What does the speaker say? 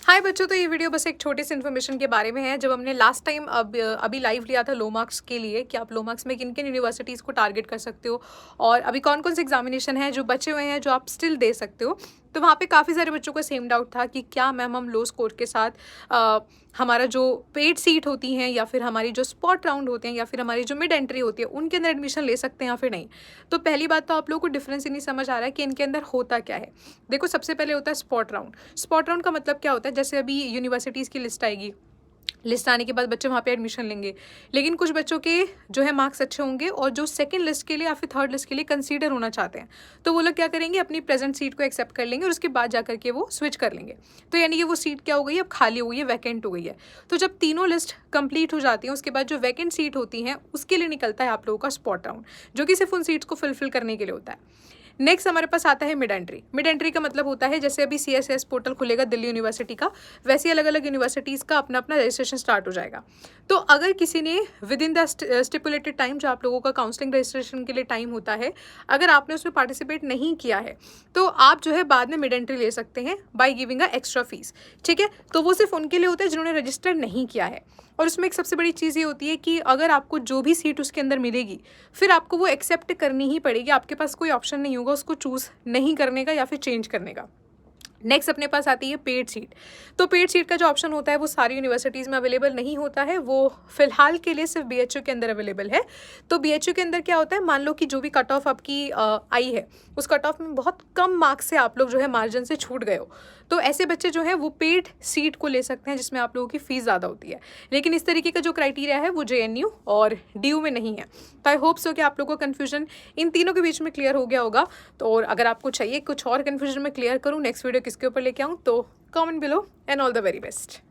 हाय बच्चों, तो ये वीडियो बस एक छोटी सी इन्फॉर्मेशन के बारे में है। जब हमने लास्ट टाइम अभी लाइव लिया था लो मार्क्स के लिए कि आप लो मार्क्स में किन किन यूनिवर्सिटीज़ को टारगेट कर सकते हो और अभी कौन कौन से एग्जामिनेशन है जो बचे हुए हैं जो आप स्टिल दे सकते हो। तो वहाँ पे काफ़ी सारे बच्चों को सेम डाउट था कि क्या मैम हम लो स्कोर के साथ हमारा जो पेड सीट होती हैं या फिर हमारी जो स्पॉट राउंड होते हैं या फिर हमारी जो मिड एंट्री होती है उनके अंदर एडमिशन ले सकते हैं या फिर नहीं। तो पहली बात तो आप लोगों को डिफरेंस ही नहीं समझ आ रहा है कि इनके अंदर होता क्या है। देखो, सबसे पहले होता है स्पॉट राउंड। स्पॉट राउंड का मतलब क्या होता है, जैसे अभी यूनिवर्सिटीज़ की लिस्ट आएगी, लिस्ट आने के बाद बच्चे वहाँ पे एडमिशन लेंगे, लेकिन कुछ बच्चों के जो है मार्क्स अच्छे होंगे और जो सेकंड लिस्ट के लिए या फिर थर्ड लिस्ट के लिए कंसीडर होना चाहते हैं, तो वो लोग क्या करेंगे, अपनी प्रेजेंट सीट को एक्सेप्ट कर लेंगे और उसके बाद जाकर के वो स्विच कर लेंगे। तो यानी कि वो सीट क्या हो गई, अब खाली हो गई है, वैकेंट हो गई है। तो जब तीनों लिस्ट कंप्लीट हो जाती हैं उसके बाद जो वैकेंट सीट होती हैं उसके लिए निकलता है आप लोगों का स्पॉट राउंड, जो कि सिर्फ उन सीट्स को फिलफिल करने के लिए होता है। नेक्स्ट हमारे पास आता है मिड एंट्री। मिड एंट्री का मतलब होता है जैसे अभी CSS पोर्टल खुलेगा दिल्ली यूनिवर्सिटी का, वैसे अलग अलग यूनिवर्सिटीज़ का अपना अपना रजिस्ट्रेशन स्टार्ट हो जाएगा। तो अगर किसी ने with in the stipulated time, जो आप लोगों का काउंसलिंग रजिस्ट्रेशन के लिए टाइम होता है, अगर आपने उसमें पार्टिसिपेट नहीं किया है तो आप जो है बाद में मिड एंट्री ले सकते हैं by giving a extra fees. ठीक है, तो वो सिर्फ उनके लिए होता है जिन्होंने रजिस्टर नहीं किया है। और उसमें एक सबसे बड़ी चीज़ ये होती है कि अगर आपको जो भी सीट उसके अंदर मिलेगी फिर आपको वो एक्सेप्ट करनी ही पड़ेगी। आपके पास कोई ऑप्शन नहीं होगा उसको चूज़ नहीं करने का या फिर चेंज करने का। नेक्स्ट अपने पास आती है पेड सीट। तो पेड सीट का जो ऑप्शन होता है वो सारी यूनिवर्सिटीज़ में अवेलेबल नहीं होता है, वो फिलहाल के लिए सिर्फ BHU के अंदर अवेलेबल है। तो BHU के अंदर क्या होता है, मान लो कि जो भी कट ऑफ आपकी आई है उस कट ऑफ में बहुत कम मार्क्स से आप लोग जो है मार्जिन से छूट गए हो, तो ऐसे बच्चे जो हैं वो पेड सीट को ले सकते हैं जिसमें आप लोगों की फ़ीस ज़्यादा होती है। लेकिन इस तरीके का जो क्राइटेरिया है वो JNU और DU में नहीं है। तो आई होप सो कि आप लोगों को कन्फ्यूजन इन तीनों के बीच में क्लियर हो गया होगा। तो और अगर आपको चाहिए कुछ और कन्फ्यूजन में क्लियर करूँ, नेक्स्ट वीडियो किसके ऊपर लेके आऊँ, तो comment below and all the very best.